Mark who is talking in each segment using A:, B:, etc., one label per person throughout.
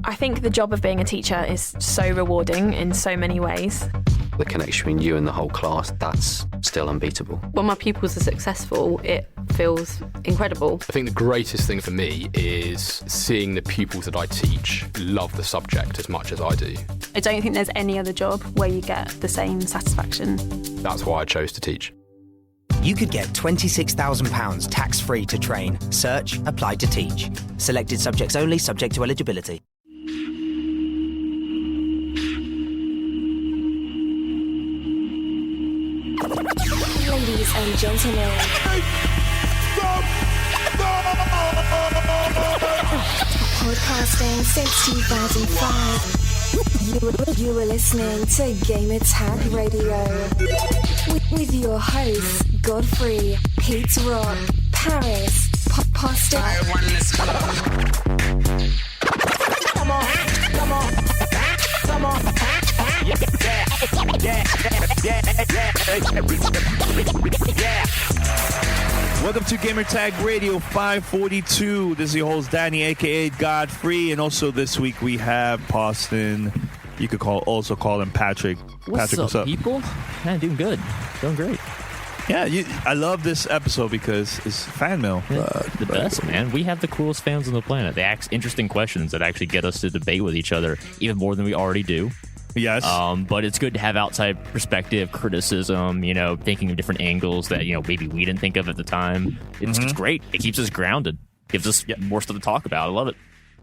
A: I think the job of being a teacher is so rewarding in so many ways.
B: The connection between you and the whole class, that's still unbeatable.
C: When my pupils are successful, it feels incredible.
D: I think the greatest thing for me is seeing the pupils that I teach love the subject as much as I do.
E: I don't think there's any other job where you get the same satisfaction.
D: That's why I chose to teach.
F: You could get £26,000 tax-free to train. Search, apply to teach. Selected subjects only, subject to eligibility.
G: Ladies and gentlemen, podcasting since 2005. You were listening to Gamer Tag Radio with your hosts Godfrey, Pete Rock, Paris, Pasta. Come on.
H: Welcome to Gamer Tag Radio 542. This is your host Danny, aka Godfrey, and also this week we have Poston. You could also call him Patrick.
I: What's up, people? Man, doing good, doing great.
H: Yeah, I love this episode because it's fan mail.
I: The best, man. We have the coolest fans on the planet. They ask interesting questions that actually get us to debate with each other even more than we already do.
H: Yes.
I: But it's good to have outside perspective, criticism, thinking of different angles that, maybe we didn't think of at the time. It's great. It keeps us grounded. Gives us more stuff to talk about. I love it.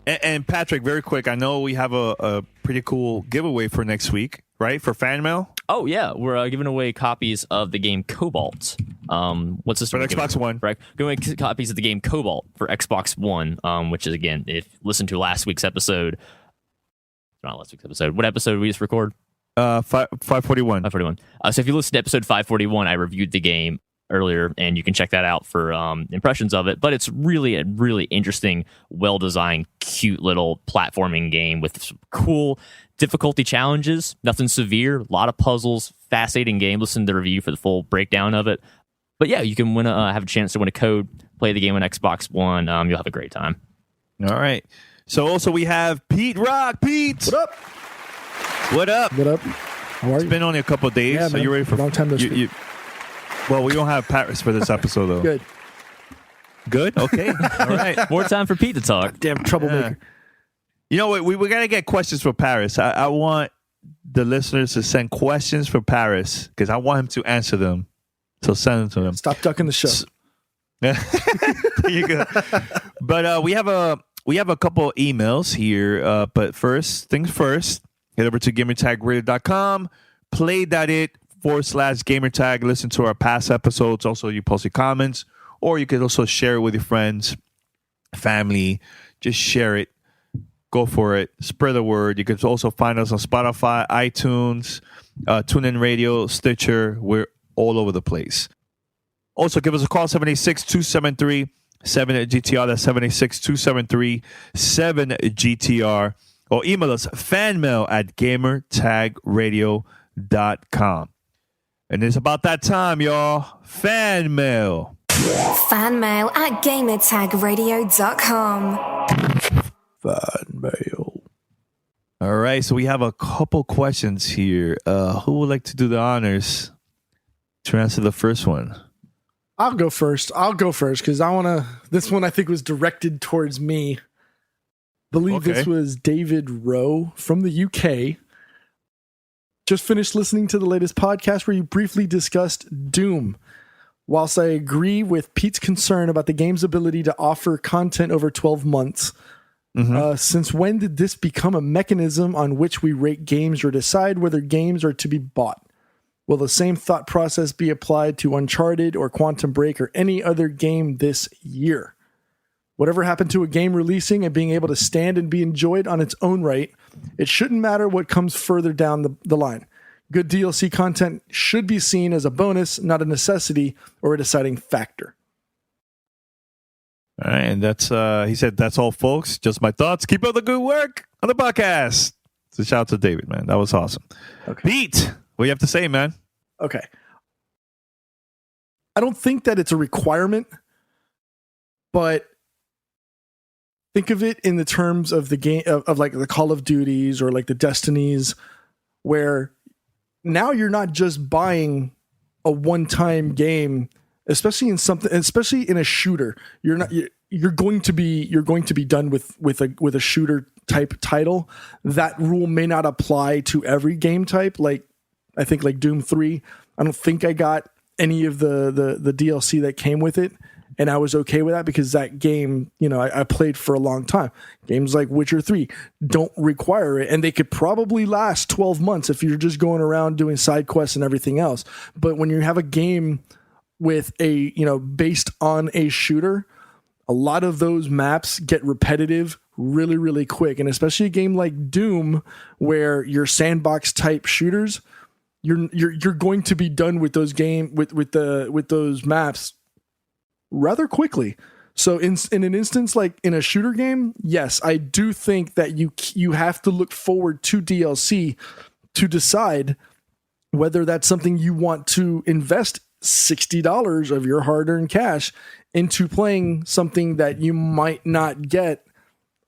H: And Patrick, very quick, I know we have a pretty cool giveaway for next week, right? For fan mail?
I: Oh, yeah. We're giving away copies of the game Cobalt. What's this?
H: For Xbox One.
I: Right. Giving away copies of the game Cobalt for Xbox One, which is, again, if you listen to last week's episode. Not last week's episode. What episode did we just record?
H: 541.
I: 541. So if you listen to episode 541, I reviewed the game earlier, and you can check that out for impressions of it. But it's really a really interesting, well-designed, cute little platforming game with some cool difficulty challenges. Nothing severe. A lot of puzzles. Fascinating game. Listen to the review for the full breakdown of it. But yeah, you can have a chance to win a code, play the game on Xbox One. You'll have a great time.
H: All right. So also we have Pete Rock. Pete,
J: what up?
H: What up?
J: What up? How are you?
H: It's been only a couple of days.
J: Yeah,
H: so you ready for
J: long time this week?
H: Well, we don't have Paris for this episode though. Good. Okay. All right.
I: More time for Pete to talk.
J: Damn troublemaker.
H: You know what? We gotta get questions for Paris. I want the listeners to send questions for Paris because I want him to answer them. So send them to him.
J: Stop ducking the show.
H: There you go. But we have a couple emails here. But first things first, head over to gamertagradio.com, play.it/gamertag, listen to our past episodes. Also, you post your comments, or you can also share it with your friends, family. Just share it. Go for it. Spread the word. You can also find us on Spotify, iTunes, TuneIn Radio, Stitcher. We're all over the place. Also, give us a call, 786-273-7GTR. That's 786-273-7GTR. Or email us, fanmail@gamertagradio.com. And it's about that time, y'all. Fan mail.
G: fanmail@gamertagradio.com.
H: Fan mail. All right, so we have a couple questions here. Who would like to do the honors to answer the first one?
J: I'll go first because I want to. This one I think was directed towards me. Believe this was David Rowe from the UK. Just finished listening to the latest podcast where you briefly discussed Doom. Whilst I agree with Pete's concern about the game's ability to offer content over 12 months, since when did this become a mechanism on which we rate games or decide whether games are to be bought? Will the same thought process be applied to Uncharted or Quantum Break or any other game this year? Whatever happened to a game releasing and being able to stand and be enjoyed on its own right, it shouldn't matter what comes further down the line. Good DLC content should be seen as a bonus, not a necessity or a deciding factor.
H: All right, and that's he said, that's all, folks. Just my thoughts. Keep up the good work on the podcast. So shout out to David, man. That was awesome.
J: Okay.
H: Pete, what do you have to say, man?
J: Okay. I don't think that it's a requirement, but think of it in the terms of the game of like the Call of Duties or like the Destinies, where now you're not just buying a one-time game, especially in a shooter. You're going to be done with a shooter type title. That rule may not apply to every game type. Like I think like Doom 3, I don't think I got any of the DLC that came with it, and I was okay with that because that game, I played for a long time. Games like Witcher 3 don't require it, and they could probably last 12 months if you're just going around doing side quests and everything else. But when you have a game with based on a shooter, a lot of those maps get repetitive really, really quick. And especially a game like Doom, where your sandbox type shooters, you're going to be done with those with those maps rather quickly. So in an instance like in a shooter game, yes, I do think that you have to look forward to DLC to decide whether that's something you want to invest $60 of your hard-earned cash into playing something that you might not get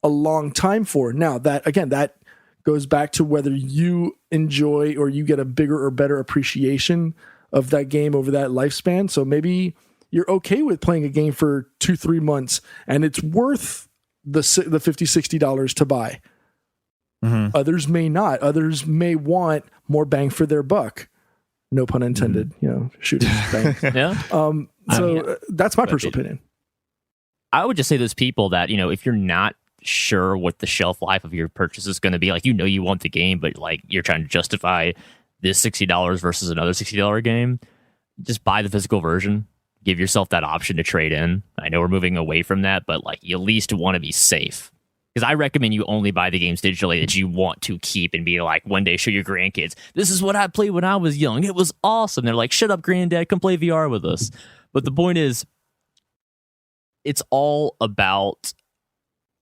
J: a long time for. Now, that goes back to whether you enjoy or you get a bigger or better appreciation of that game over that lifespan. So maybe you're okay with playing a game for 2-3 months and it's worth the $50, $60 to buy. Mm-hmm. Others may not. Others may want more bang for their buck. No pun intended. Shooters.
I: Yeah.
J: That's my personal opinion.
I: I would just say those people that, if you're not sure what the shelf life of your purchase is going to be, like, you want the game, but like you're trying to justify this $60 versus another $60 game, just buy the physical version. Give yourself that option to trade in. I know we're moving away from that, but like you at least want to be safe. Because I recommend you only buy the games digitally that you want to keep and be like, one day show your grandkids, this is what I played when I was young. It was awesome. They're like, shut up, granddad, come play VR with us. But the point is, it's all about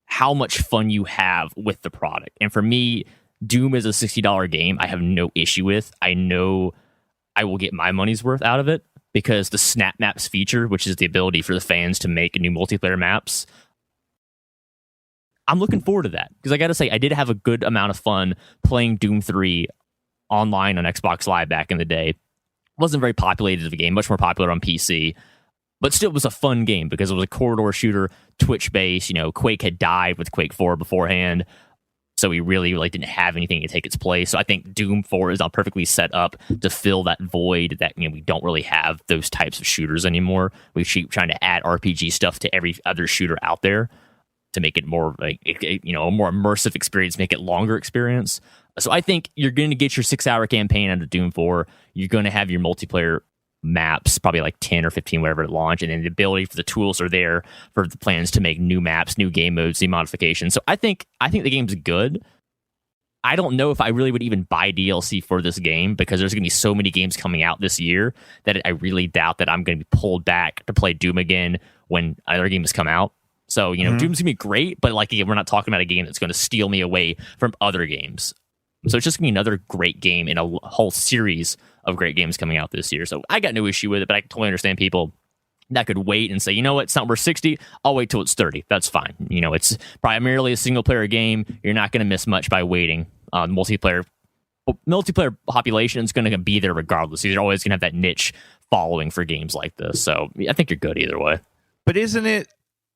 I: how much fun you have with the product. And for me, Doom is a $60 game I have no issue with. I know I will get my money's worth out of it because the Snap Maps feature, which is the ability for the fans to make new multiplayer maps, I'm looking forward to that. Because I got to say, I did have a good amount of fun playing Doom 3 online on Xbox Live back in the day. It wasn't very populated of a game, much more popular on PC. But still, it was a fun game because it was a corridor shooter, Twitch-based. Quake had died with Quake 4 beforehand, so we really didn't have anything to take its place. So I think Doom 4 is now perfectly set up to fill that void that we don't really have those types of shooters anymore. We keep trying to add RPG stuff to every other shooter out there to make it more a more immersive experience, make it longer experience. So I think you're going to get your 6-hour campaign out of Doom 4. You're going to have your multiplayer maps, probably like 10 or 15, whatever at launch, and then the ability for the tools are there for the plans to make new maps, new game modes, new modifications. So I think the game's good. I don't know if I really would even buy DLC for this game because there's going to be so many games coming out this year that I really doubt that I'm going to be pulled back to play Doom again when other games come out. So, Doom's going to be great, but again, we're not talking about a game that's going to steal me away from other games. So it's just going to be another great game in a whole series of great games coming out this year. So I got no issue with it, but I totally understand people that could wait and say, it's not worth 60. I'll wait till it's 30. That's fine. It's primarily a single player game. You're not going to miss much by waiting. Multiplayer population is going to be there regardless. You're always going to have that niche following for games like this. So I think you're good either way.
H: But isn't it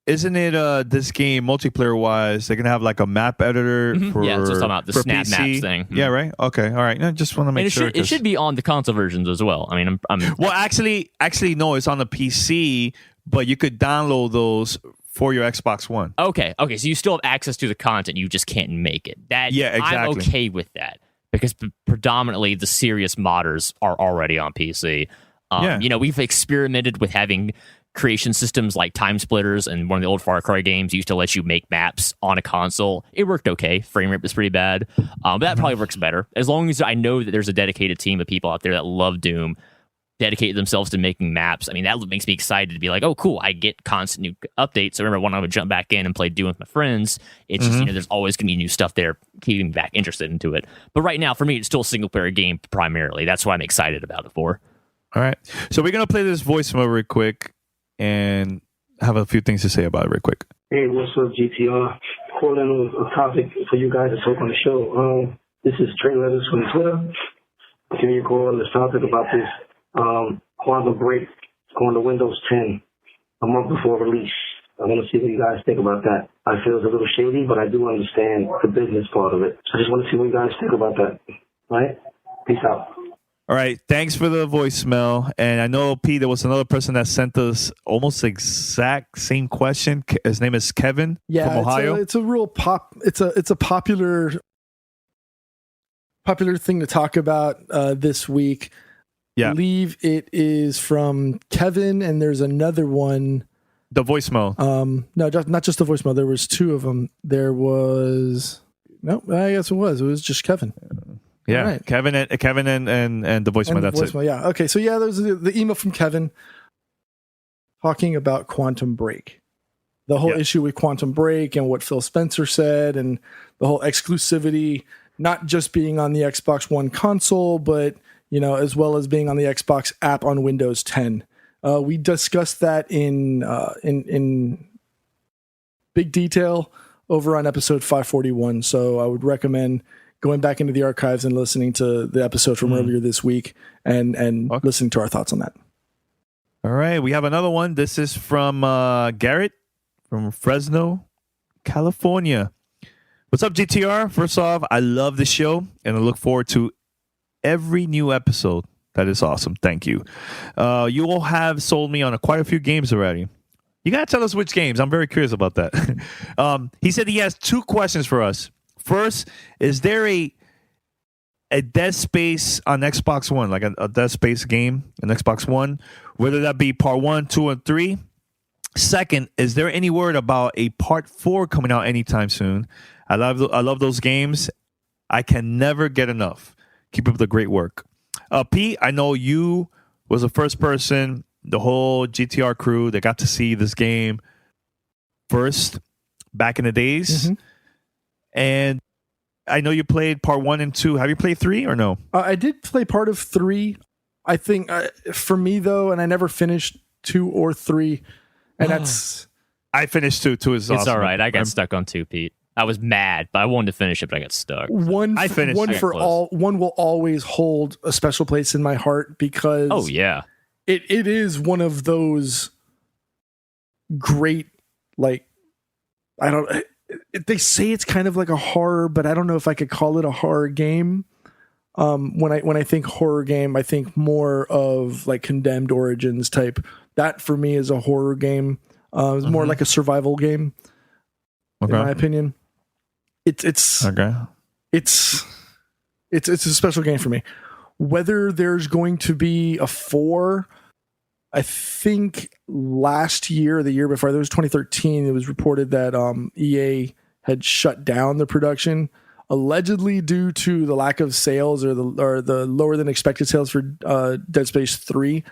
H: this game multiplayer wise? They're gonna have like a map editor for
I: just talking about the Snap
H: PC.
I: Maps thing.
H: Yeah, right. Okay, all right. I just want to make sure
I: it should be on the console versions as well. I mean,
H: well, actually, no, it's on the PC, but you could download those for your Xbox One.
I: Okay. So you still have access to the content. You just can't make it.
H: Exactly.
I: I'm okay with that because predominantly the serious modders are already on PC. We've experimented with having creation systems like Time Splitters, and one of the old Far Cry games used to let you make maps on a console. It worked okay. Frame rate was pretty bad, but that probably works better as long as I know that there's a dedicated team of people out there that love Doom, dedicate themselves to making maps. I mean, that makes me excited to be like, oh, cool, I get constant new updates. I remember when I would jump back in and play Doom with my friends. It's just there's always going to be new stuff there, keeping me back interested into it. But right now, for me, it's still a single player game primarily. That's what I'm excited about it for.
H: All right, so we're gonna play this voicemail real quick and have a few things to say about it real quick.
K: Hey, what's up, GTR? Calling on a topic for you guys to talk on the show. This is Trey Letters from Twitter. Can you call on this topic about this Quantum Break going to Windows 10 a month before release? I want to see what you guys think about that. I feel it's a little shady, but I do understand the business part of it. I just want to see what you guys think about that. All right? Peace out.
H: All right. Thanks for the voicemail. And I know, Pete, there was another person that sent us almost the exact same question. His name is Kevin from Ohio.
J: It's a real it's a popular thing to talk about this week.
H: Yeah.
J: I believe it is from Kevin, and there's another one.
H: The voicemail.
J: No, not just the voicemail. There was two of them. I guess it was just Kevin.
H: Yeah,
J: right.
H: Kevin and the voicemail. That's it.
J: Yeah. Okay. So yeah, there's the email from Kevin talking about Quantum Break, the whole issue with Quantum Break and what Phil Spencer said, and the whole exclusivity, not just being on the Xbox One console, but as well as being on the Xbox app on Windows 10. We discussed that in big detail over on episode 541. So I would recommend going back into the archives and listening to the episode from earlier this week and listening to our thoughts on that.
H: All right. We have another one. This is from Garrett from Fresno, California. What's up, GTR? First off, I love the show and I look forward to every new episode. That is awesome. Thank you. You all have sold me on quite a few games already. You got to tell us which games. I'm very curious about that. He said he has two questions for us. First, is there a Dead Space on Xbox One, like a Dead Space game on Xbox One, whether that be part 1, 2, and 3? Second, is there any word about a part 4 coming out anytime soon? I love those games. I can never get enough. Keep up the great work. Pete, I know you was the first person, the whole GTR crew, that got to see this game first back in the days. Mm-hmm. And I know you played part 1 and 2. Have you played 3 or no?
J: I did play part of 3. I think for me, though, and I never finished 2 or 3. And that's...
H: I finished 2. 2 is awesome.
I: It's all right. I got stuck on 2, Pete. I was mad, but I wanted to finish it, but I got stuck.
J: One will always hold a special place in my heart because it is one of those great, like, they say it's kind of like a horror, but I don't know if I could call it a horror game. When I think horror game, I think more of like Condemned Origins type. That for me is a horror game. It's more like a survival game, in my opinion. It's a special game for me. Whether there's going to be a 4, I think last year or the year before, there was 2013, it was reported that EA had shut down the production, allegedly due to the lack of sales or the lower than expected sales for Dead Space 3.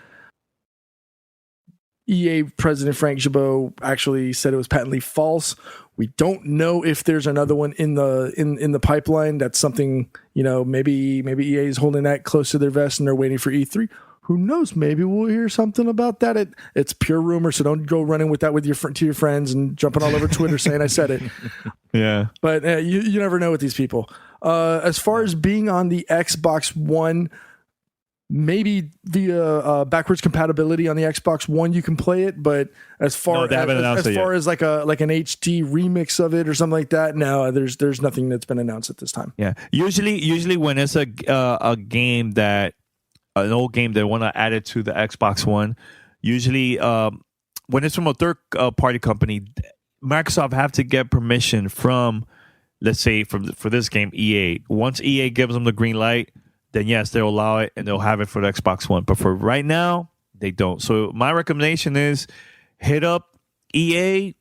J: EA president Frank Gibeau actually said it was patently false. We don't know if there's another one in the pipeline. That's something, maybe EA is holding that close to their vest and they're waiting for E3. Who knows? Maybe we'll hear something about that. It's pure rumor, so don't go running with that to your friends and jumping all over Twitter saying I said it.
H: Yeah,
J: but you never know with these people. As far as being on the Xbox One, maybe via backwards compatibility on the Xbox One, you can play it. But as far as like an HD remix of it or something like that, no, there's nothing that's been announced at this time.
H: Yeah, usually when it's a game that. An old game they want to add it to the Xbox One. Usually, when it's from a third party company, Microsoft have to get permission from, let's say, for this game, EA. Once EA gives them the green light, then yes, they'll allow it and they'll have it for the Xbox One. But for right now, they don't. So my recommendation is hit up EA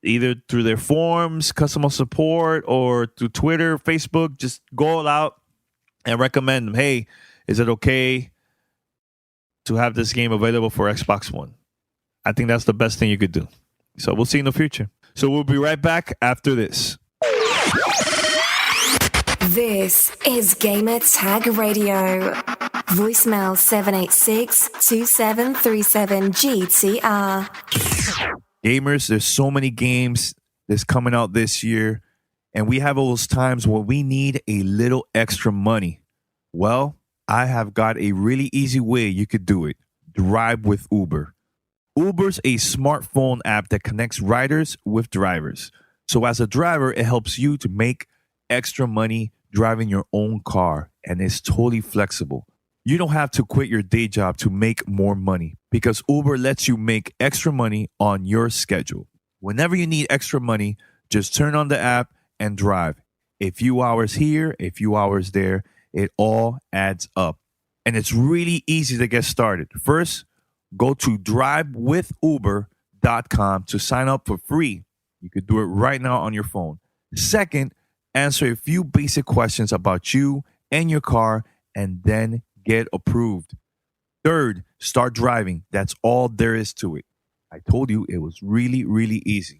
H: either through their forums, customer support, or through Twitter, Facebook. Just go all out and recommend them. Hey, is it okay to have this game available for Xbox One? I think that's the best thing you could do. So we'll see in the future. So we'll be right back after this.
G: This is Gamer Tag Radio. Voicemail 786-2737-GTR.
H: Gamers, there's so many games that's coming out this year, and we have those times where we need a little extra money. Well, I have got a really easy way you could do it. Drive with Uber. Uber's a smartphone app that connects riders with drivers. So as a driver, it helps you to make extra money driving your own car, and it's totally flexible. You don't have to quit your day job to make more money because Uber lets you make extra money on your schedule. Whenever you need extra money, just turn on the app and drive. A few hours here, a few hours there, it all adds up. And it's really easy to get started. First, go to drivewithuber.com to sign up for free. You could do it right now on your phone. Second, answer a few basic questions about you and your car and then get approved. Third, start driving. That's all there is to it. I told you it was really, really easy.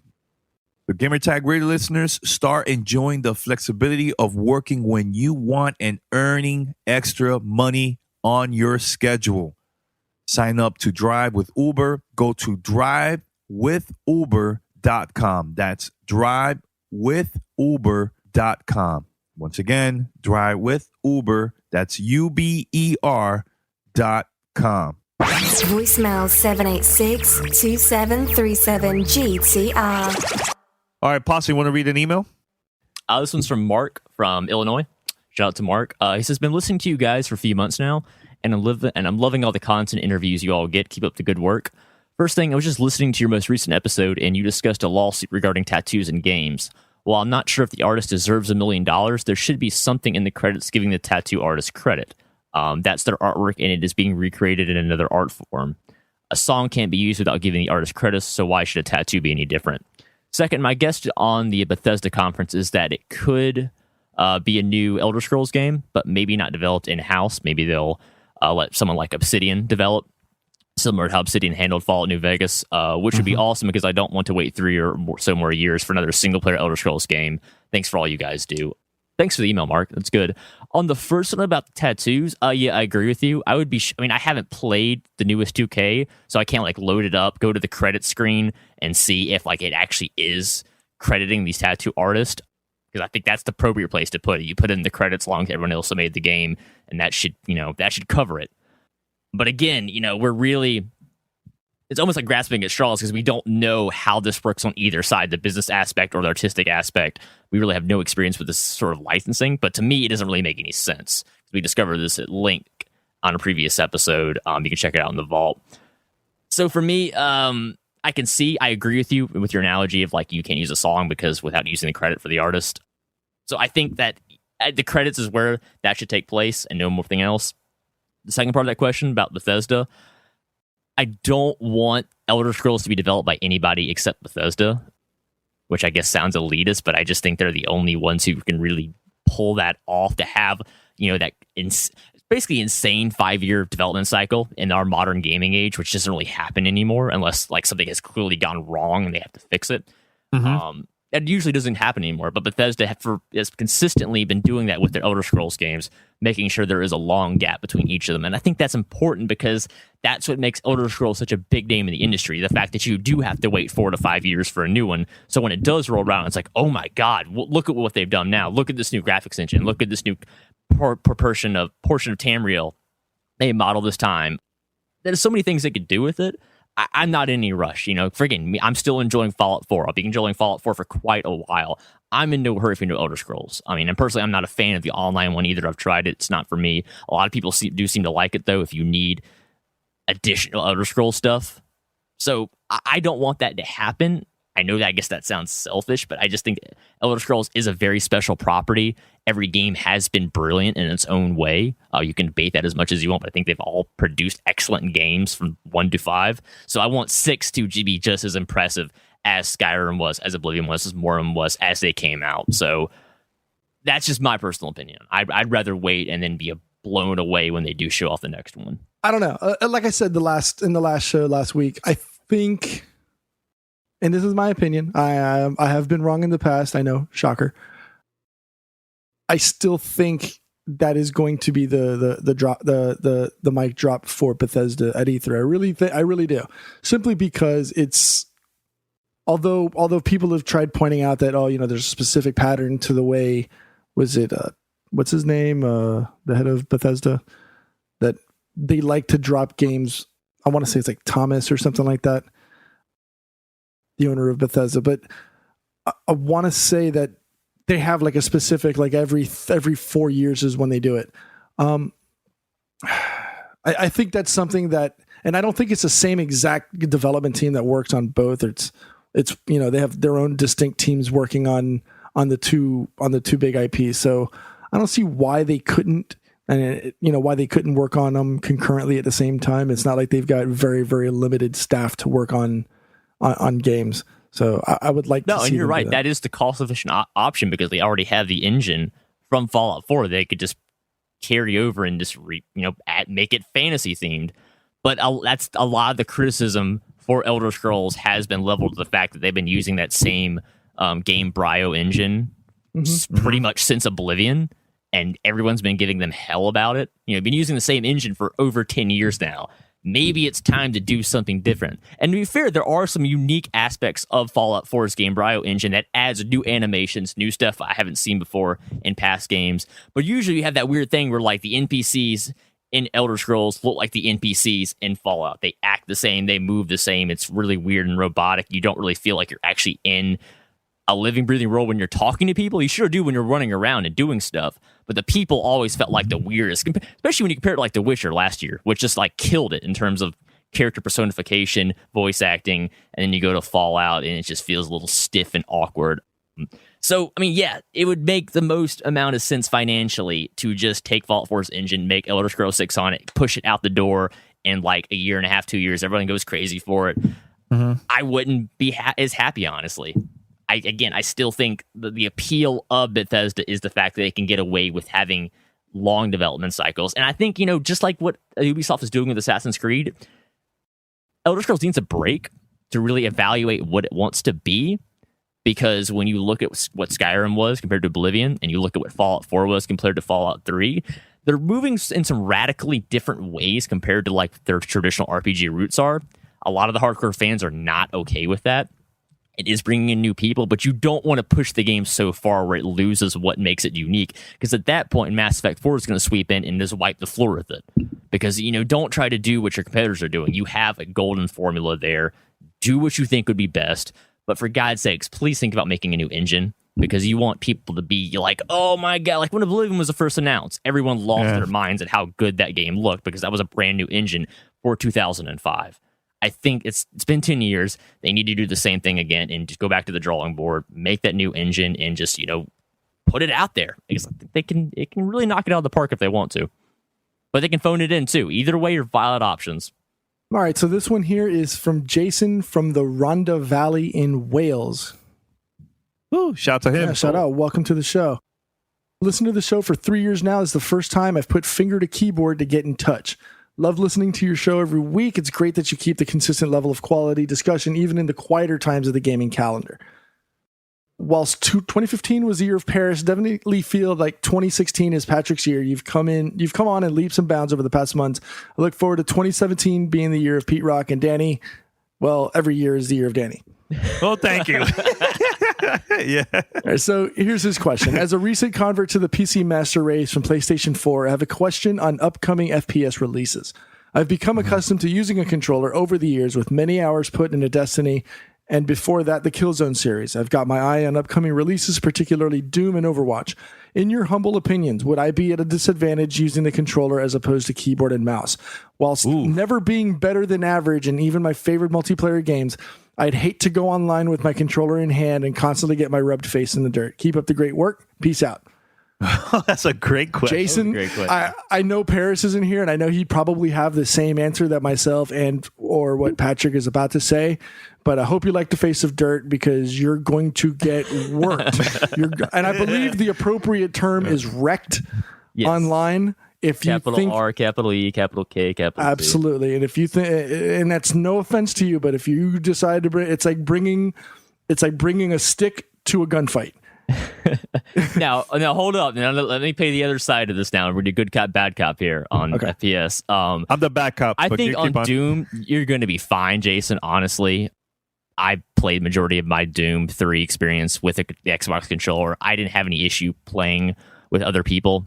H: The Gamertag Radio listeners, start enjoying the flexibility of working when you want and earning extra money on your schedule. Sign up to Drive with Uber. Go to drivewithuber.com. That's drivewithuber.com. Once again, drivewithuber. That's UBER.com.
G: Voicemail 786-2737-GTR.
H: All right, Posse, you want to read an email?
I: This one's from Mark from Illinois. Shout out to Mark. He says, been listening to you guys for a few months now, and I'm loving all the content interviews you all get. Keep up the good work. First thing, I was just listening to your most recent episode, and you discussed a lawsuit regarding tattoos in games. While I'm not sure if the artist deserves $1 million, there should be something in the credits giving the tattoo artist credit. That's their artwork, and it is being recreated in another art form. A song can't be used without giving the artist credits, so why should a tattoo be any different? Second, my guess on the Bethesda conference is that it could be a new Elder Scrolls game, but maybe not developed in-house. Maybe they'll let someone like Obsidian develop, similar to how Obsidian handled Fallout New Vegas, which would be awesome because I don't want to wait 3 or more years for another single-player Elder Scrolls game. Thanks for all you guys do. Thanks for the email, Mark. That's good. On the first one about the tattoos, yeah, I agree with you. I haven't played the newest 2K, so I can't load it up, go to the credit screen, and see if it actually is crediting these tattoo artists. Because I think that's the appropriate place to put it. You put it in the credits along with everyone else who made the game, and that should cover it. But again, it's almost like grasping at straws because we don't know how this works on either side, the business aspect or the artistic aspect. We really have no experience with this sort of licensing, but to me, it doesn't really make any sense. We discovered this at link on a previous episode. You can check it out in the vault. So for me, I agree with you with your analogy of you can't use a song because without using the credit for the artist. So I think that the credits is where that should take place and no more thing else. The second part of that question about Bethesda, I don't want Elder Scrolls to be developed by anybody except Bethesda, which I guess sounds elitist, but I just think they're the only ones who can really pull that off to have, that basically insane 5-year development cycle in our modern gaming age, which doesn't really happen anymore unless something has clearly gone wrong and they have to fix it. Mm-hmm. That usually doesn't happen anymore, but Bethesda has consistently been doing that with their Elder Scrolls games, making sure there is a long gap between each of them. And I think that's important because that's what makes Elder Scrolls such a big name in the industry, the fact that you do have to wait 4 to 5 years for a new one. So when it does roll around, it's oh my God, look at what they've done now. Look at this new graphics engine. Look at this new portion of Tamriel they modeled this time. There's so many things they could do with it. I'm not in any rush, friggin' me. I'm still enjoying Fallout 4. I'll be enjoying Fallout 4 for quite a while. I'm in no hurry for new Elder Scrolls. And personally, I'm not a fan of the online one either. I've tried it. It's not for me. A lot of people do seem to like it, though, if you need additional Elder Scrolls stuff. So I don't want that to happen. I know that I guess that sounds selfish, but I just think Elder Scrolls is a very special property. Every game has been brilliant in its own way. You can debate that as much as you want, but I think they've all produced excellent games from 1 to 5. So I want 6 to be just as impressive as Skyrim was, as Oblivion was, as Morrowind was, as they came out. So that's just my personal opinion. I'd rather wait and then be blown away when they do show off the next one.
J: I don't know. Like I said in the last show last week, I think, and this is my opinion, I have been wrong in the past. I know, shocker. I still think that is going to be the drop, the mic drop for Bethesda at E3. I really do, simply because it's although people have tried pointing out that there's a specific pattern to the way, was it what's his name, the head of Bethesda, that they like to drop games. I want to say it's like Thomas or something like that, the owner of Bethesda. But I want to say that they have like a specific, like every 4 years is when they do it. I think that's something that, and I don't think it's the same exact development team that works on both. It's they have their own distinct teams working on the two big IPs. So I don't see why they couldn't. And why they couldn't work on them concurrently at the same time. It's not like they've got very, very limited staff to work on games. So I would like to see.
I: No, and you're right. That is the cost-efficient option because they already have the engine from Fallout 4. They could just carry over and just make it fantasy themed. But that's a lot of the criticism for Elder Scrolls has been leveled to the fact that they've been using that same game Brio engine pretty much since Oblivion. And everyone's been giving them hell about it. Been using the same engine for over 10 years now. Maybe it's time to do something different. And to be fair, there are some unique aspects of Fallout 4's Game Brio engine that adds new animations, new stuff I haven't seen before in past games. But usually you have that weird thing where like the NPCs in Elder Scrolls look like the NPCs in Fallout. They act the same, they move the same. It's really weird and robotic. You don't really feel like you're actually in a living, breathing world when you're talking to people. You sure do when you're running around and doing stuff. But the people always felt like the weirdest, especially when you compare it to like The Witcher last year, which just like killed it in terms of character personification, voice acting. And then you go to Fallout and it just feels a little stiff and awkward. So, I mean, yeah, it would make the most amount of sense financially to just take Fallout 4's engine, make Elder Scrolls 6 on it, push it out the door in like a year and a half, 2 years. Everyone goes crazy for it. I wouldn't be as happy, honestly. I still think the appeal of Bethesda is the fact that they can get away with having long development cycles. And I think, just like what Ubisoft is doing with Assassin's Creed, Elder Scrolls needs a break to really evaluate what it wants to be. Because when you look at what Skyrim was compared to Oblivion, and you look at what Fallout 4 was compared to Fallout 3, they're moving in some radically different ways compared to like their traditional RPG roots are. A lot of the hardcore fans are not okay with that. It is bringing in new people, but you don't want to push the game so far where it loses what makes it unique. Because at that point, Mass Effect 4 is going to sweep in and just wipe the floor with it. Because, don't try to do what your competitors are doing. You have a golden formula there. Do what you think would be best. But for God's sakes, please think about making a new engine. Because you want people to be like, oh my God, like when Oblivion was the first announced, everyone lost their minds at how good that game looked because that was a brand new engine for 2005. I think it's been 10 years. They need to do the same thing again and just go back to the drawing board, make that new engine, and just put it out there. Because it can really knock it out of the park if they want to, but they can phone it in too. Either way, are valid options.
J: All right, so this one here is from Jason from the Rhondda Valley in Wales.
H: Ooh, shout to him.
J: Yeah, shout out. Welcome to the show. Listen to the show for 3 years now. It's the first time I've put finger to keyboard to get in touch. Love listening to your show every week. It's great that you keep the consistent level of quality discussion even in the quieter times of the gaming calendar. Whilst 2015 was the year of Paris, definitely feel like 2016 is Patrick's year. You've come on in leaps and bounds over the past months. I look forward to 2017 being the year of Pete Rock and Danny. Well, every year is the year of Danny.
H: Well, thank you. Yeah.
J: All right, so here's his question. As a recent convert to the PC Master Race from PlayStation 4, I have a question on upcoming FPS releases. I've become accustomed to using a controller over the years with many hours put into Destiny, and before that, the Killzone series. I've got my eye on upcoming releases, particularly Doom and Overwatch. In your humble opinions, would I be at a disadvantage using the controller as opposed to keyboard and mouse? Whilst never being better than average in even my favorite multiplayer games, I'd hate to go online with my controller in hand and constantly get my rubbed face in the dirt. Keep up the great work. Peace out.
H: That's a great question.
J: Jason, I know Paris isn't here, and I know he'd probably have the same answer that myself or what Patrick is about to say, but I hope you like the face of dirt because you're going to get worked. And I believe the appropriate term is wrecked online. If you
I: capital
J: think,
I: R, capital E, capital K, capital
J: absolutely.
I: C.
J: And if you think, and that's no offense to you, but if you decide to bring, it's like bringing a stick to a gunfight.
I: now hold up. Now let me play the other side of this. Now we're the good cop, bad cop here on FPS.
H: I'm the bad cop.
I: I think on Doom you're going to be fine, Jason. Honestly, I played majority of my Doom 3 experience with the Xbox controller. I didn't have any issue playing with other people.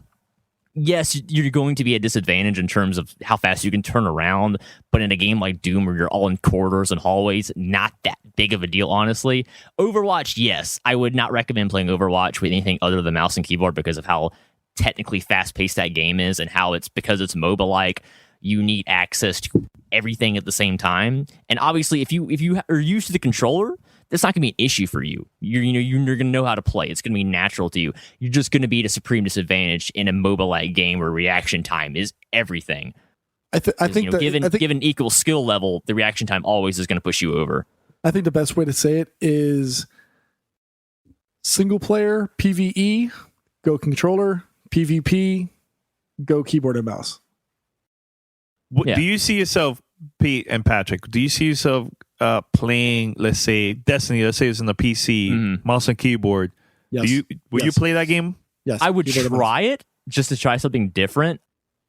I: Yes, you're going to be at a disadvantage in terms of how fast you can turn around, but in a game like Doom where you're all in corridors and hallways, not that big of a deal, honestly. Overwatch, yes. I would not recommend playing Overwatch with anything other than mouse and keyboard because of how technically fast-paced that game is and how it's, because it's MOBA-like, you need access to everything at the same time. And obviously, if you are used to the controller, that's not going to be an issue for you. You're going to know how to play. It's going to be natural to you. You're just going to be at a supreme disadvantage in a MOBA-like game where reaction time is everything.
J: I think
I: given equal skill level, the reaction time always is going to push you over.
J: I think the best way to say it is single player PvE, go controller, PvP, go keyboard and mouse.
H: Do you see yourself, Pete and Patrick, do you see yourself playing, let's say, Destiny, let's say it's on the PC, mouse and keyboard?
J: Yes.
H: Would you play that game?
J: Yes.
I: I would try it just to try something different,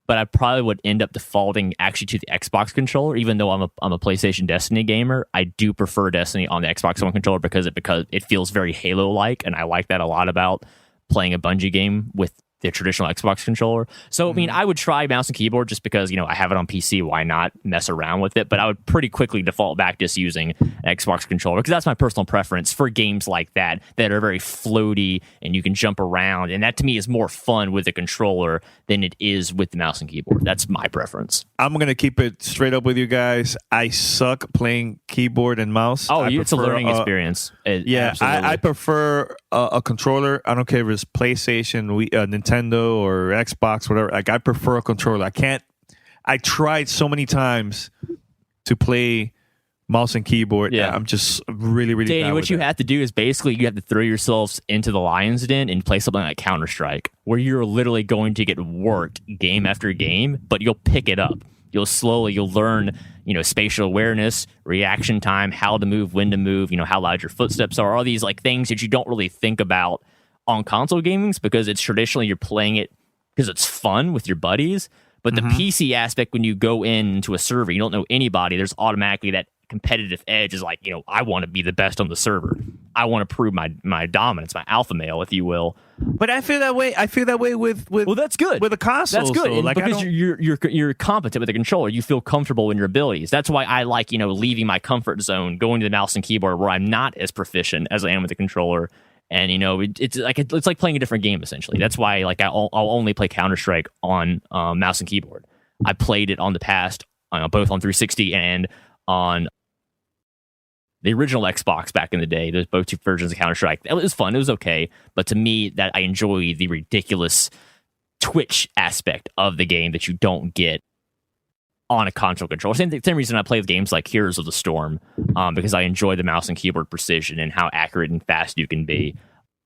I: but I probably would end up defaulting actually to the Xbox controller, even though I'm a PlayStation Destiny gamer. I do prefer Destiny on the Xbox One controller because it feels very Halo-like, and I like that a lot about playing a Bungie game with the traditional Xbox controller. So, I mean, I would try mouse and keyboard just because, I have it on PC. Why not mess around with it? But I would pretty quickly default back just using an Xbox controller because that's my personal preference for games like that are very floaty and you can jump around. And that to me is more fun with a controller than it is with the mouse and keyboard. That's my preference.
H: I'm going to keep it straight up with you guys. I suck playing keyboard and mouse.
I: It's a learning experience.
H: I prefer a controller. I don't care if it's PlayStation, Nintendo, or Xbox, whatever. Like, I prefer a controller. I tried so many times to play mouse and keyboard.
I: Yeah.
H: I'm just really, really
I: Danny,
H: bad
I: what
H: with
I: you
H: that.
I: have to do is basically you have to throw yourselves into the lion's den and play something like Counter-Strike, where you're literally going to get worked game after game, but you'll pick it up. You'll learn, spatial awareness, reaction time, how to move, when to move, how loud your footsteps are, all these like things that you don't really think about on console gamings because it's traditionally you're playing it because it's fun with your buddies. But the PC aspect, when you go into a server, you don't know anybody, there's automatically that competitive edge is like, I want to be the best on the server. I want to prove my dominance, my alpha male, if you will.
H: But I feel that way with
I: well, that's good.
H: With a console.
I: That's good.
H: So, like,
I: because you're competent with the controller. You feel comfortable in your abilities. That's why I like, leaving my comfort zone, going to the mouse and keyboard where I'm not as proficient as I am with the controller. And it's like playing a different game essentially. That's why I'll only play Counter-Strike on mouse and keyboard. I played it on the past, both on 360 and on the original Xbox back in the day. There's both two versions of Counter-Strike. It was fun. It was okay. But to me, that I enjoy the ridiculous twitch aspect of the game that you don't get on a console controller. Same reason I play games like Heroes of the Storm, because I enjoy the mouse and keyboard precision and how accurate and fast you can be.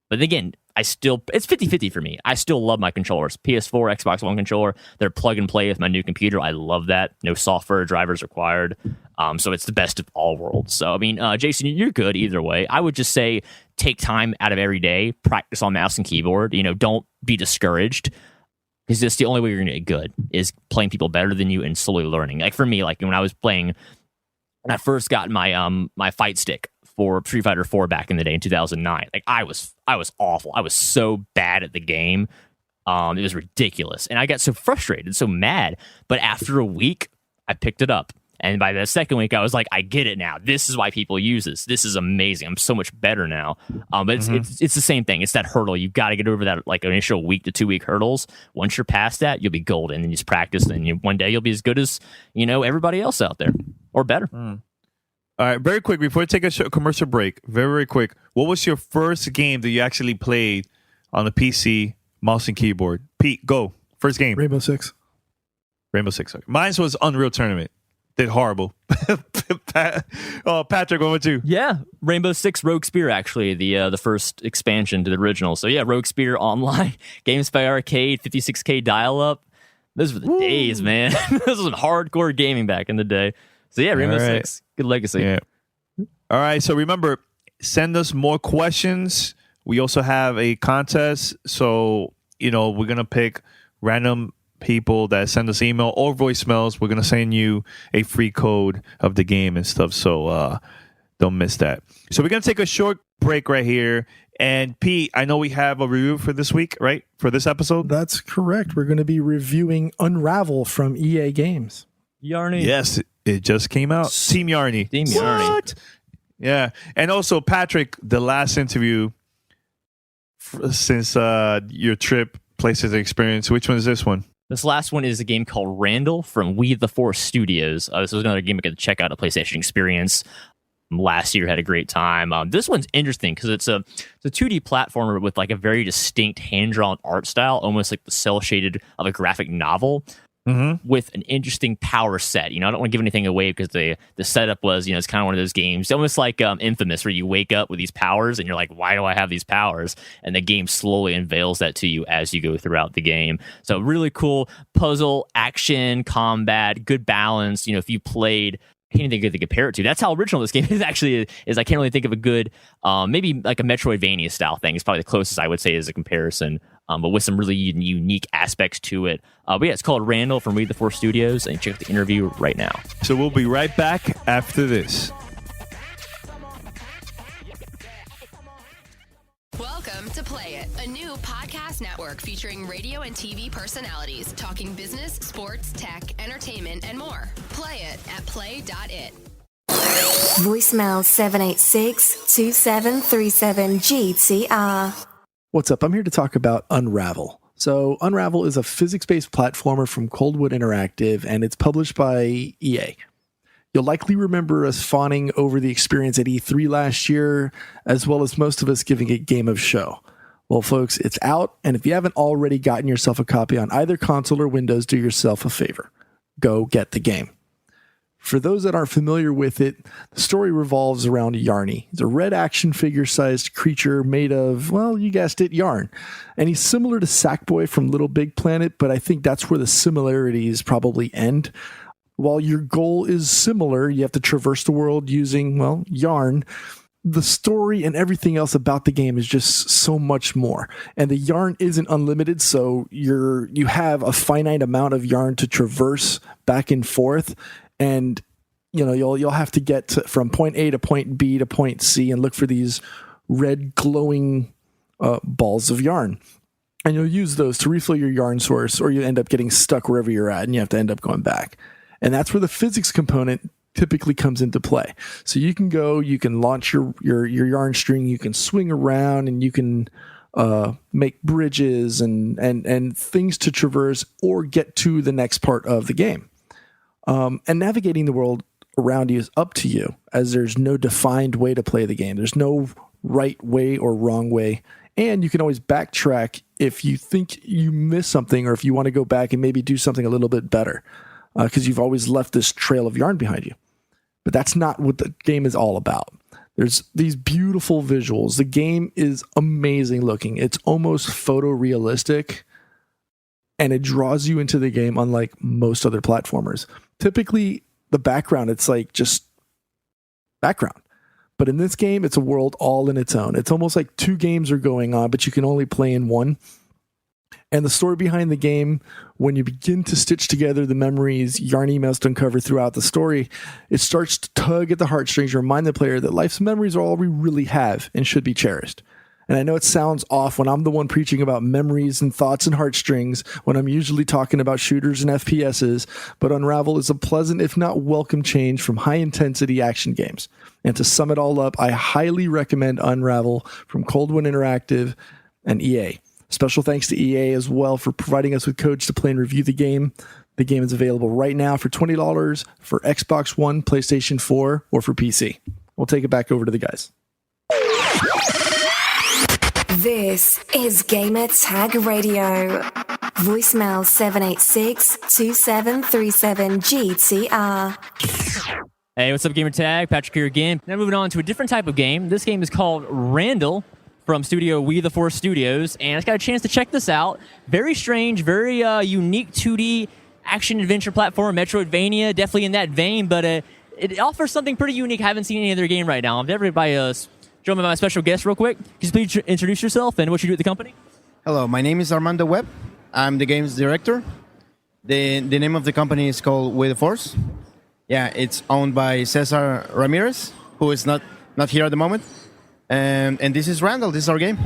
I: But again, it's 50-50 for me. I still love my controllers. PS4, Xbox One controller, they're plug and play with my new computer. I love that. No software drivers required. So it's the best of all worlds. So, I mean, Jason, you're good either way. I would just say take time out of every day, practice on mouse and keyboard. Don't be discouraged. Because that's the only way you're going to get good is playing people better than you and slowly learning. Like for me, when I first got my my fight stick for Street Fighter 4 back in the day in 2009, I was awful. I was so bad at the game. It was ridiculous, and I got so frustrated, so mad. But after a week, I picked it up. And by the second week, I was like, I get it now. This is why people use this. This is amazing. I'm so much better now. But it's the same thing. It's that hurdle. You've got to get over that initial week to 2 week hurdles. Once you're past that, you'll be golden. And you just practice, and one day you'll be as good as everybody else out there, or better.
H: All right, very quick before we take a commercial break. Very, very quick. What was your first game that you actually played on the PC, mouse and keyboard? Pete, go. First game.
J: Rainbow Six.
H: Okay. Mine was Unreal Tournament. Did horrible. Patrick, what about you?
I: Yeah, Rainbow Six Rogue Spear, actually, the first expansion to the original. So yeah, Rogue Spear online, GameSpy Arcade, 56K dial-up. Those were the days, man. This was hardcore gaming back in the day. So yeah, Rainbow Six, good legacy.
H: Yeah. All right, so remember, send us more questions. We also have a contest. So, we're going to pick random people that send us email or voicemails. We're going to send you a free code of the game and stuff. So Don't miss that. So we're going to take a short break right here. And Pete, I know we have a review for this week, right? For this episode?
J: That's correct. We're going to be reviewing Unravel from EA Games.
I: Yarny.
H: Yes, it just came out. Team Yarny.
I: Team Yarny.
H: What? Yeah. And also, Patrick, the last interview since your trip, Places of Experience, which one is this one?
I: This last one is a game called Randall from We the Forest Studios. This was another game I could check out at PlayStation Experience. Last year had a great time. This one's interesting because it's a 2D platformer with like a very distinct hand-drawn art style, almost like the cell shaded of a graphic novel. With an interesting power set. I don't want to give anything away because the setup was, it's kind of one of those games, almost like Infamous, where you wake up with these powers and you're like, why do I have these powers? And the game slowly unveils that to you as you go throughout the game. So really cool puzzle, action, combat, good balance. If you played, I can't even think of good to compare it to. That's how original this game is actually. Is I can't really think of a good, maybe like a Metroidvania style thing. It's probably the closest I would say as a comparison. But with some really unique aspects to it. But yeah, it's called Randall from We the Forest Studios, and check out the interview right now.
H: So we'll be right back after this.
L: Welcome to Play It, a new podcast network featuring radio and TV personalities talking business, sports, tech, entertainment, and more. Play it at play.it.
G: Voicemail 786-2737-GTR.
J: What's up? I'm here to talk about Unravel. So Unravel is a physics-based platformer from Coldwood Interactive, and it's published by EA. You'll likely remember us fawning over the experience at E3 last year, as well as most of us giving it Game of Show. Well, folks, it's out, and if you haven't already gotten yourself a copy on either console or Windows, do yourself a favor. Go get the game. For those that aren't familiar with it, the story revolves around Yarny. He's a red action figure-sized creature made of, well, you guessed it, yarn. And he's similar to Sackboy from Little Big Planet, but I think that's where the similarities probably end. While your goal is similar, you have to traverse the world using, well, yarn. The story and everything else about the game is just so much more. And the yarn isn't unlimited, so you have a finite amount of yarn to traverse back and forth. And you'll have to get from point A to point B to point C and look for these red glowing balls of yarn. And you'll use those to refill your yarn source, or you end up getting stuck wherever you're at and you have to end up going back. And that's where the physics component typically comes into play. So you can launch your yarn string, you can swing around, and you can make bridges and things to traverse or get to the next part of the game. And navigating the world around you is up to you, as there's no defined way to play the game. There's no right way or wrong way. And you can always backtrack if you think you missed something, or if you want to go back and maybe do something a little bit better, because you've always left this trail of yarn behind you. But that's not what the game is all about. There's these beautiful visuals. The game is amazing looking. It's almost photorealistic, and it draws you into the game unlike most other platformers. Typically, the background, it's like just background. But in this game, it's a world all in its own. It's almost like two games are going on, but you can only play in one. And the story behind the game, when you begin to stitch together the memories Yarny must uncover throughout the story, it starts to tug at the heartstrings, remind the player that life's memories are all we really have and should be cherished. And I know it sounds off when I'm the one preaching about memories and thoughts and heartstrings, when I'm usually talking about shooters and FPSs, but Unravel is a pleasant, if not welcome, change from high-intensity action games. And to sum it all up, I highly recommend Unravel from Coldwood Interactive and EA. Special thanks to EA as well for providing us with codes to play and review the game. The game is available right now for $20 for Xbox One, PlayStation 4, or for PC. We'll take it back over to the guys.
G: This is Gamer Tag Radio. Voicemail 786-2737-GTR.
I: Hey, what's up, Gamer Tag? Patrick here again. Now moving on to a different type of game. This game is called Randall from studio We the Forest Studios, and I just got a chance to check this out. Very strange, very unique 2D action-adventure platform, Metroidvania, definitely in that vein, but it offers something pretty unique. I haven't seen any other game right now. I'm everybody join me by my special guest real quick. Could you please introduce yourself and what you do at the company?
M: Hello, my name is Armando Webb. I'm the games director. The name of the company is called We the Force. Yeah, it's owned by Cesar Ramirez, who is not not here at the moment. And this is Randall. This is our game.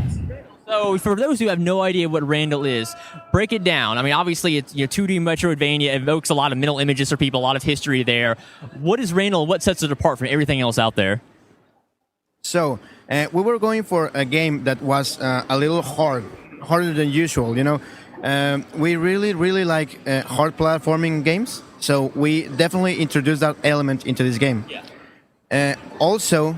I: So, for those who have no idea what Randall is, break it down. I mean, obviously, it's 2D Metroidvania. It evokes a lot of mental images for people, a lot of history there. What is Randall? What sets it apart from everything else out there?
M: So, we were going for a game that was a little harder than usual. We really like hard platforming games. So we definitely introduced that element into this game. Yeah. Also,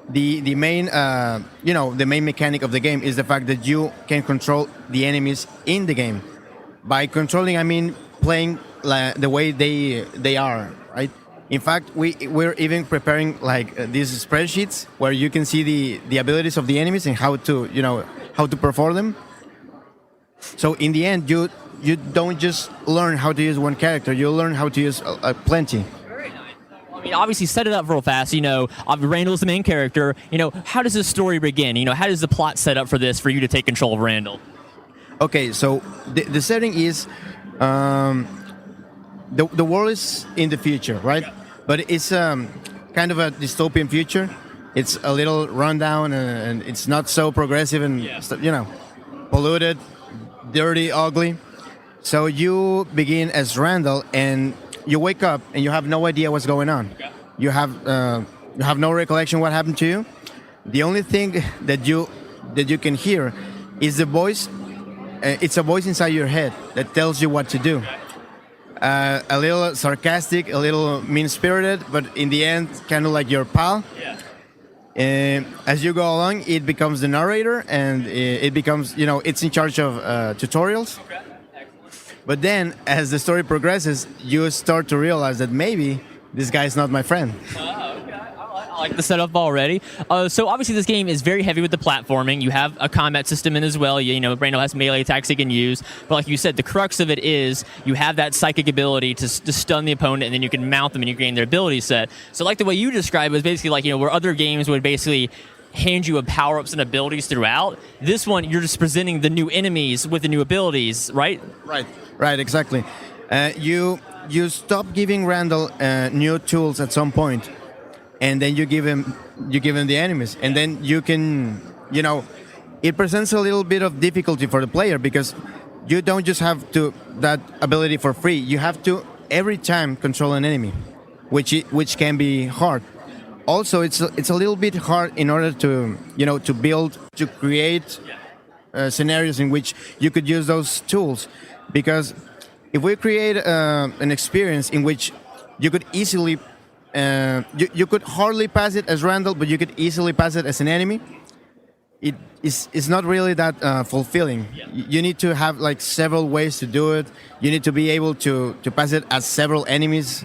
M: the main the main mechanic of the game is the fact that you can control the enemies in the game. By controlling, I mean playing the way they are, right? In fact, we're even preparing these spreadsheets where you can see the abilities of the enemies and how to perform them. So in the end, you don't just learn how to use one character; you learn how to use plenty. I
I: mean, obviously, set it up real fast. Randall's the main character. How does the story begin? How does the plot set up for this for you to take control of Randall?
M: Okay, so the setting is the world is in the future, right? But it's kind of a dystopian future. It's a little rundown and it's not so progressive and polluted, dirty, ugly. So you begin as Randall and you wake up and you have no idea what's going on. Okay. You have no recollection what happened to you. The only thing that you can hear is the voice. It's a voice inside your head that tells you what to do. A little sarcastic, a little mean-spirited, but in the end, kind of like your pal. Yeah. As you go along, it becomes the narrator, and it becomes it's in charge of tutorials. Okay. But then, as the story progresses, you start to realize that maybe this guy's not my friend. Okay.
I: I like the setup already. So obviously this game is very heavy with the platforming. You have a combat system in as well. Randall has melee attacks he can use. But like you said, the crux of it is you have that psychic ability to stun the opponent, and then you can mount them and you gain their ability set. So like the way you described it was basically like, where other games would basically hand you power-ups and abilities throughout. This one, you're just presenting the new enemies with the new abilities, right?
M: Right, exactly. You stop giving Randall new tools at some point, and then you give him the enemies, and then you can, it presents a little bit of difficulty for the player because you don't just have that ability for free. You have to every time control an enemy, which can be hard. Also, it's a little bit hard in order to create scenarios in which you could use those tools, because if we create an experience in which you could easily you could hardly pass it as Randall, but you could easily pass it as an enemy, it's not really that fulfilling. You need to have several ways to do it. You need to be able to pass it as several enemies.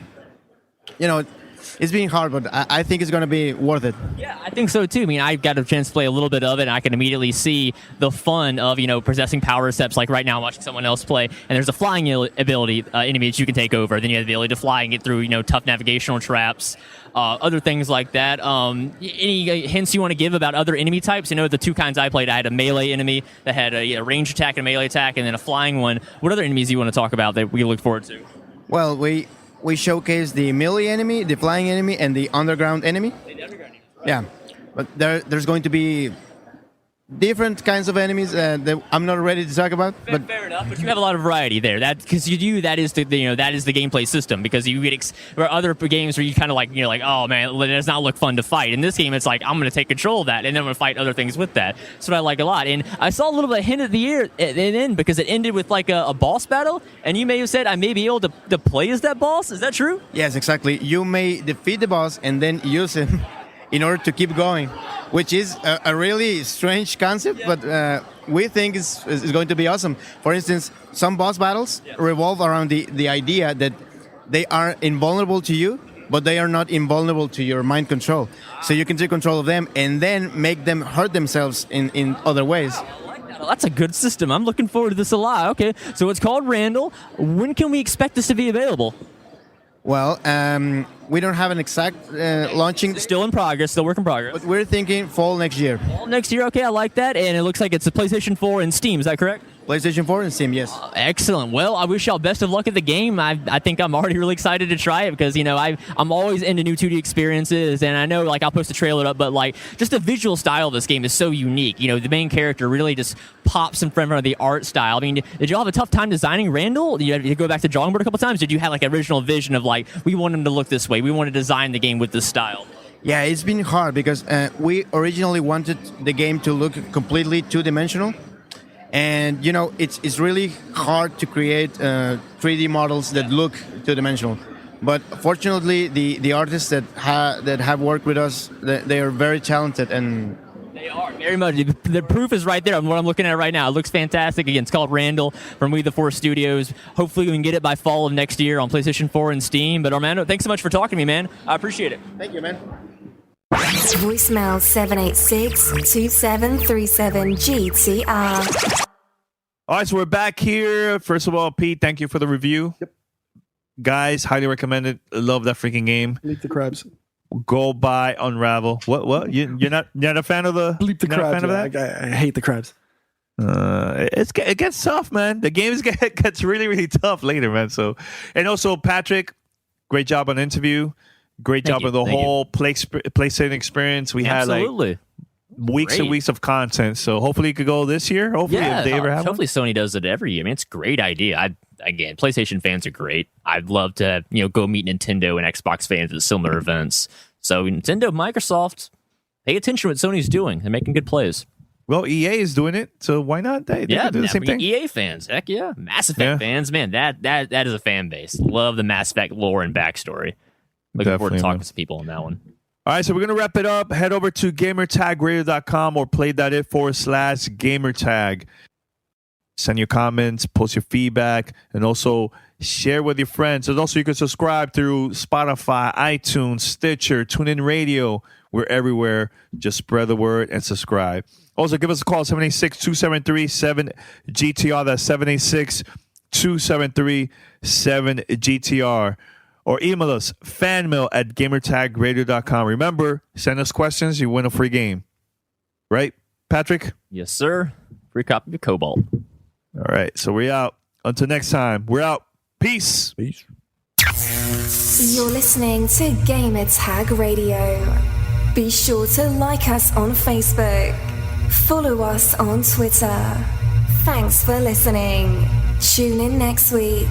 M: It's being hard, but I think it's going to be worth it.
I: Yeah, I think so too. I mean, I got a chance to play a little bit of it, and I can immediately see the fun of possessing power steps. Like right now, I'm watching someone else play, and there's a flying ability enemy that you can take over. Then you have the ability to fly and get through tough navigational traps, other things like that. Any hints you want to give about other enemy types? The two kinds I played, I had a melee enemy that had a range attack and a melee attack, and then a flying one. What other enemies do you want to talk about that we look forward to?
M: Well, we showcase the melee enemy, the flying enemy, and the underground enemy. Yeah, but there's going to be different kinds of enemies that I'm not ready to talk about. But
I: fair enough. But you have a lot of variety there. That because that is the gameplay system. Because you get where other games where you kind of oh man, it does not look fun to fight. In this game, it's like I'm going to take control of that, and then I'm going to fight other things with that. That's what I like a lot. And I saw a little bit of hint at the end because it ended with a boss battle, and you may have said I may be able to play as that boss. Is that true?
M: Yes, exactly. You may defeat the boss and then use him in order to keep going, which is a really strange concept, but we think is going to be awesome. For instance, some boss battles revolve around the idea that they are invulnerable to you, but they are not invulnerable to your mind control. So you can take control of them and then make them hurt themselves in other ways.
I: That's a good system. I'm looking forward to this a lot. Okay, so it's called Randall. When can we expect this to be available?
M: Well, we don't have an exact launching.
I: Still in progress, still work in progress.
M: But we're thinking fall next year.
I: Fall next year, okay, I like that. And it looks like it's a PlayStation 4 and Steam, is that correct?
M: PlayStation 4 and Steam, yes.
I: Excellent. Well, I wish y'all best of luck at the game. I think I'm already really excited to try it because, I'm always into new 2D experiences, and I know, I'll post a trailer up, but, just the visual style of this game is so unique. The main character really just pops in front of the art style. I mean, did y'all have a tough time designing Randall? Did you have to go back to the drawing board a couple times? Did you have, an original vision of, we want him to look this way, we want to design the game with this style?
M: Yeah, it's been hard because we originally wanted the game to look completely two-dimensional. And, it's really hard to create 3D models that look two-dimensional. But fortunately, the artists that have worked with us, they are very talented. And
I: they are, very much. The proof is right there on what I'm looking at right now. It looks fantastic. Again, it's called Randall from We the Force Studios. Hopefully we can get it by fall of next year on PlayStation 4 and Steam. But Armando, thanks so much for talking to me, man. I appreciate it.
M: Thank you, man.
G: Voicemail 786-2737-GTR.
H: All right, so we're back here. First of all, Pete, thank you for the review.
J: Yep.
H: Guys, highly recommend it. I love that freaking game.
J: Bleep the crabs.
H: Go buy Unravel. What? You're not a fan of the
J: Bleep the crabs.
H: Fan of that?
J: I hate the crabs.
H: It gets tough, man. The game gets really, really tough later, man. So, and also Patrick, great job on the interview. Great job on the whole PlayStation experience. We had weeks and weeks of content. So hopefully it could go this year. Hopefully, if they ever have
I: hopefully Sony does it every year. I mean, it's a great idea. Again, PlayStation fans are great. I'd love to go meet Nintendo and Xbox fans at similar events. So Nintendo, Microsoft, pay attention to what Sony's doing. They're making good plays.
H: Well, EA is doing it, so why not? They can do the same thing.
I: EA fans, heck yeah. Mass Effect fans, man, that is a fan base. Love the Mass Effect lore and backstory. Looking forward to talking to people on that one.
H: All right, so we're going to wrap it up. Head over to gamertagradio.com or play.it/gamertag. Send your comments, post your feedback, and also share with your friends. And also, you can subscribe through Spotify, iTunes, Stitcher, TuneIn Radio. We're everywhere. Just spread the word and subscribe. Also, give us a call, 786-273-7GTR. That's 786-273-7GTR. Or email us, fanmail@gamertagradio.com. Remember, send us questions, you win a free game. Right, Patrick?
I: Yes, sir. Free copy of Cobalt.
H: All right, so we're out. Until next time, we're out. Peace.
G: You're listening to Gamertag Radio. Be sure to like us on Facebook. Follow us on Twitter. Thanks for listening. Tune in next week.